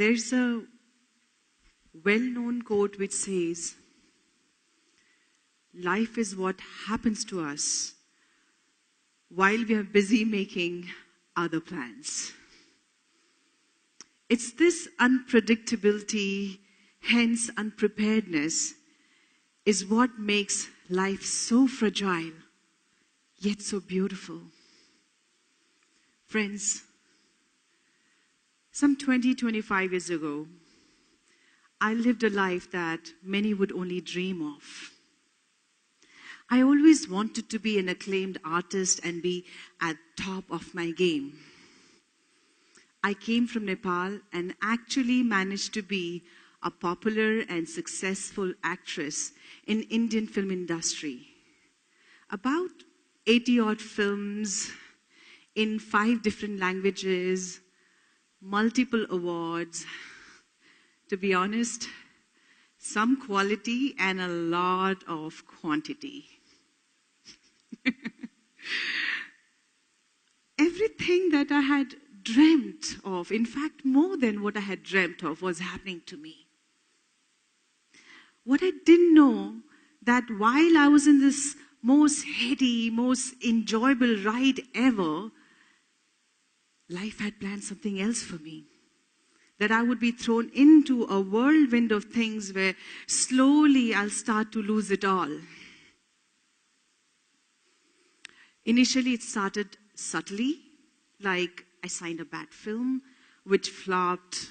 There's a well-known quote which says, life is what happens to us while we are busy making other plans. It's this unpredictability, hence unpreparedness, is what makes life so fragile, yet so beautiful. Friends, some 20-25 years ago, I lived a life that many would only dream of. I always wanted to be an acclaimed artist and be at top of my game. I came from Nepal and actually managed to be a popular and successful actress in Indian film industry. About 80-odd films in 5 different languages, multiple awards. To be honest, some quality and a lot of quantity. Everything that I had dreamt of, in fact, more than what I had dreamt of, was happening to me. What I didn't know, that while I was in this most heady, most enjoyable ride ever, life had planned something else for me. That I would be thrown into a whirlwind of things where slowly I'll start to lose it all. Initially, it started subtly, like I signed a bad film, which flopped,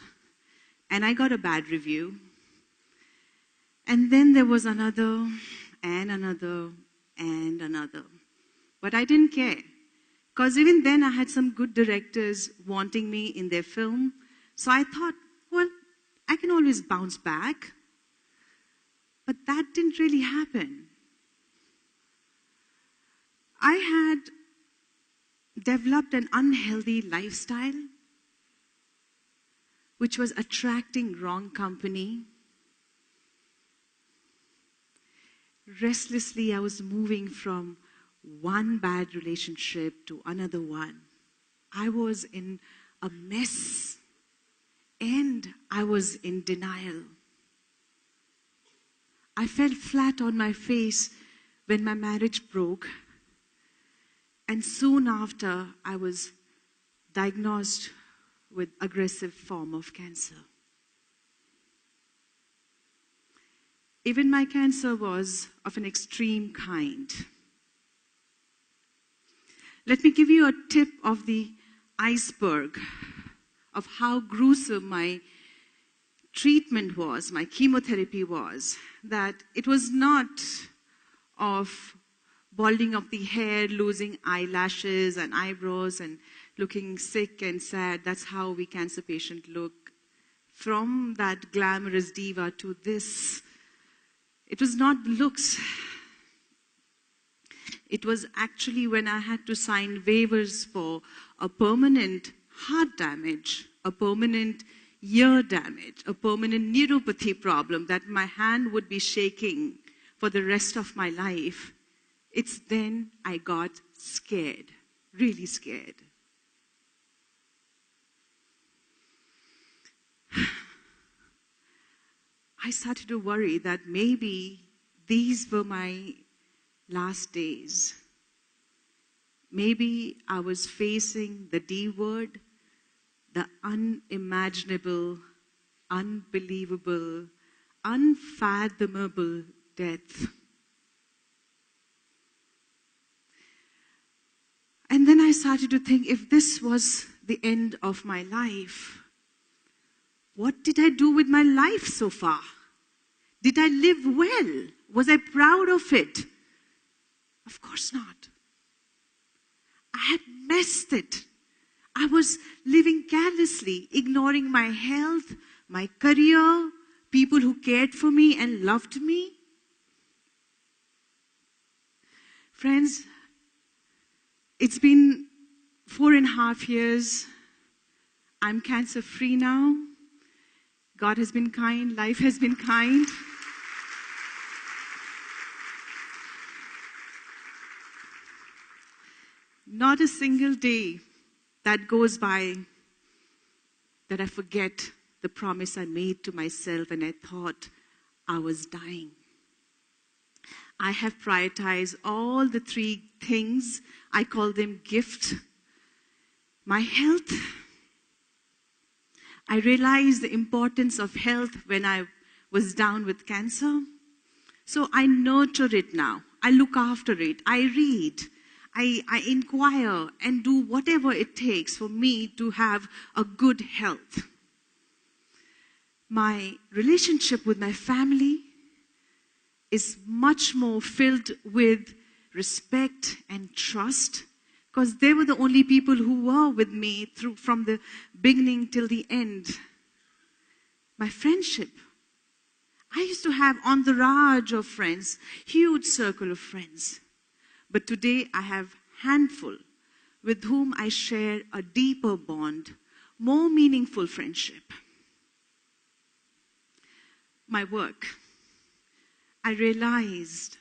and I got a bad review. And then there was another, and another, and another. But I didn't care, because even then I had some good directors wanting me in their film. So I thought, well, I can always bounce back. But that didn't really happen. I had developed an unhealthy lifestyle, which was attracting wrong company. Restlessly, I was moving from one bad relationship to another one. I was in a mess, and I was in denial. I fell flat on my face when my marriage broke. And soon after, I was diagnosed with aggressive form of cancer. Even my cancer was of an extreme kind. Let me give you a tip of the iceberg of how gruesome my treatment was, my chemotherapy was. That it was not of balding of the hair, losing eyelashes and eyebrows and looking sick and sad. That's how we cancer patients look. From that glamorous diva to this, it was not looks. It was actually when I had to sign waivers for a permanent heart damage, a permanent ear damage, a permanent neuropathy problem, that my hand would be shaking for the rest of my life. It's then I got scared, really scared. I started to worry that maybe these were my last days. Maybe I was facing the D word, the unimaginable, unbelievable, unfathomable death. And then I started to think, if this was the end of my life, what did I do with my life so far? Did I live well? Was I proud of it? Of course not. I had messed it. I was living carelessly, ignoring my health, my career, people who cared for me and loved me. Friends, it's been 4.5 years. I'm cancer-free now. God has been kind. Life has been kind. Not a single day that goes by that I forget the promise I made to myself when I thought I was dying. I have prioritized all the three things. I call them gifts. My health. I realized the importance of health when I was down with cancer. So I nurture it now. I look after it. I read. I inquire and do whatever it takes for me to have a good health. My relationship with my family is much more filled with respect and trust, because they were the only people who were with me from the beginning till the end. My friendship. I used to have entourage of friends, huge circle of friends. But today I have handful with whom I share a deeper bond, more meaningful friendship. My work. I realized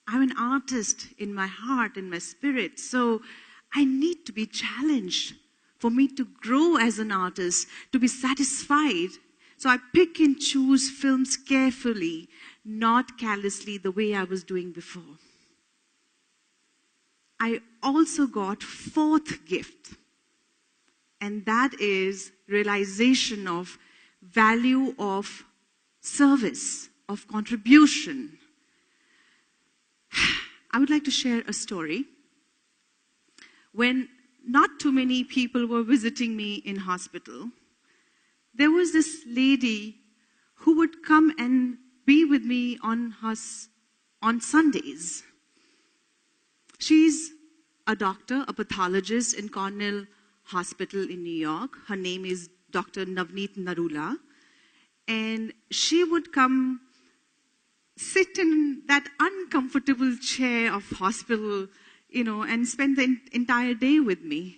I'm an artist in my heart and my spirit, so I need to be challenged for me to grow as an artist, to be satisfied. So I pick and choose films carefully, not callously the way I was doing before. I also got fourth gift, and that is realization of value of service, of contribution. I would like to share a story. When not too many people were visiting me in hospital, there was this lady who would come and be with me on Sundays. She's a doctor, a pathologist in Cornell Hospital in New York. Her name is Dr. Navneet Narula. And she would come sit in that uncomfortable chair of hospital, and spend the entire day with me.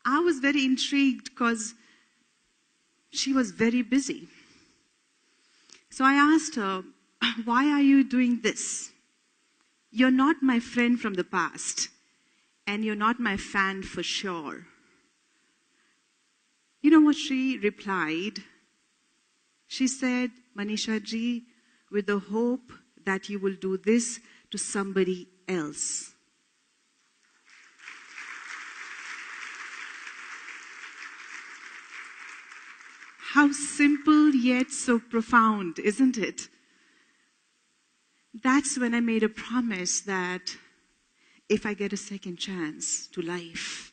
I was very intrigued because she was very busy. So I asked her, why are you doing this? You're not my friend from the past, and you're not my fan for sure. You know what she replied? She said, Manisha ji, with the hope that you will do this to somebody else. How simple yet so profound, isn't it? That's when I made a promise that if I get a second chance to life,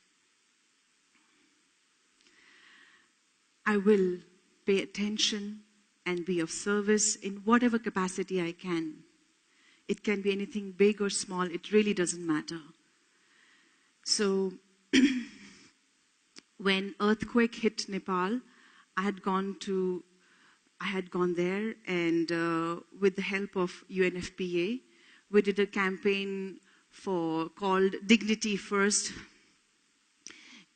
I will pay attention and be of service in whatever capacity I can. It can be anything big or small, it really doesn't matter. So, when earthquake hit Nepal, I had gone there, and with the help of UNFPA, we did a campaign called Dignity First.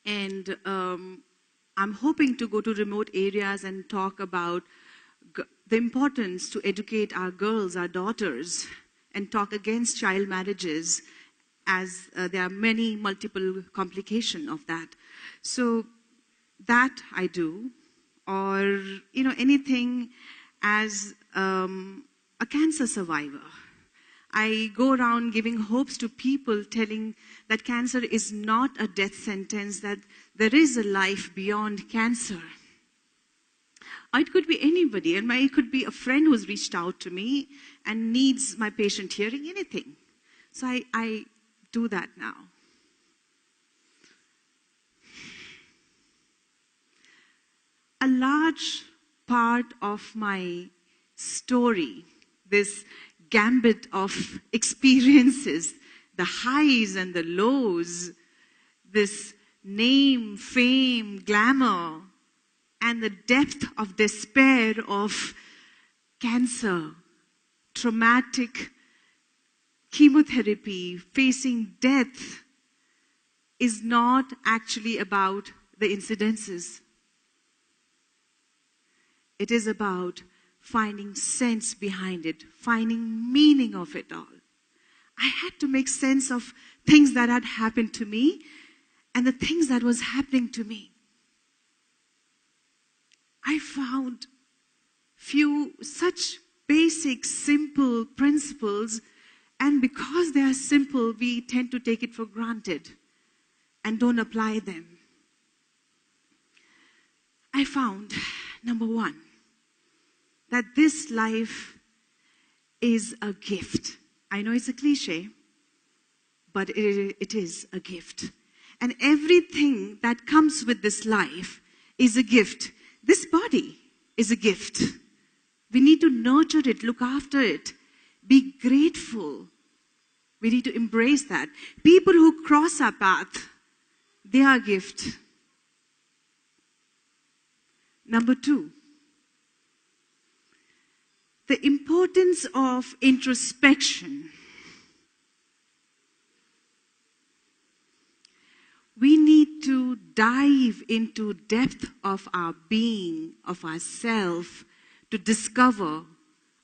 And I'm hoping to go to remote areas and talk about the importance to educate our girls, our daughters, and talk against child marriages, as there are many multiple complications of that. So that I do. Or, anything as a cancer survivor. I go around giving hopes to people, telling that cancer is not a death sentence, that there is a life beyond cancer. Or it could be anybody, and it could be a friend who's reached out to me and needs my patient hearing, anything. So I do that now. A large part of my story, this gambit of experiences, the highs and the lows, this name, fame, glamour, and the depth of despair of cancer, traumatic chemotherapy, facing death, is not actually about the incidences. It is about finding sense behind it, finding meaning of it all. I had to make sense of things that had happened to me and the things that was happening to me. I found few such basic, simple principles, and because they are simple, we tend to take it for granted and don't apply them. I found, number one, that this life is a gift. I know it's a cliche, but it is a gift. And everything that comes with this life is a gift. This body is a gift. We need to nurture it, look after it, be grateful. We need to embrace that. People who cross our path, they are a gift. Number two, the importance of introspection. We need to dive into depth of our being, of ourself, to discover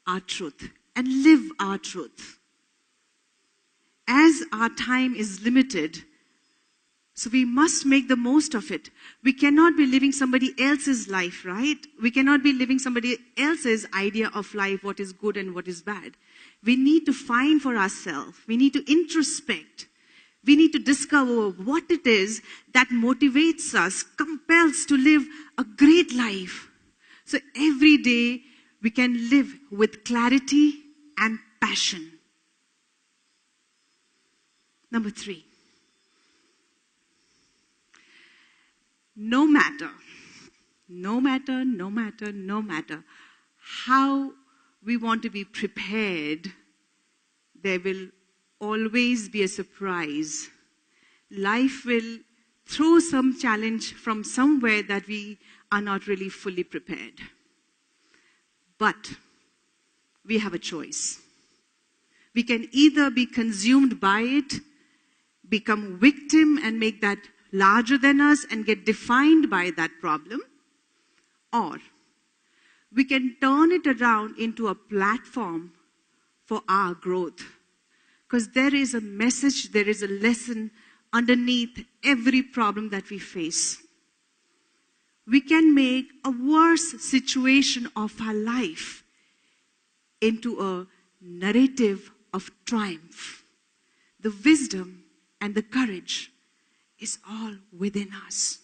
our truth and live our truth. As our time is limited, so we must make the most of it. We cannot be living somebody else's life, right? We cannot be living somebody else's idea of life, what is good and what is bad. We need to find for ourselves. We need to introspect. We need to discover what it is that motivates us, compels to live a great life. So every day we can live with clarity and passion. Number three, no matter how we want to be prepared, there will always be a surprise. Life will throw some challenge from somewhere that we are not really fully prepared. But we have a choice. We can either be consumed by it, become victim and make that larger than us and get defined by that problem, or we can turn it around into a platform for our growth. Because there is a message, there is a lesson underneath every problem that we face. We can make a worse situation of our life into a narrative of triumph. The wisdom and the courage is all within us.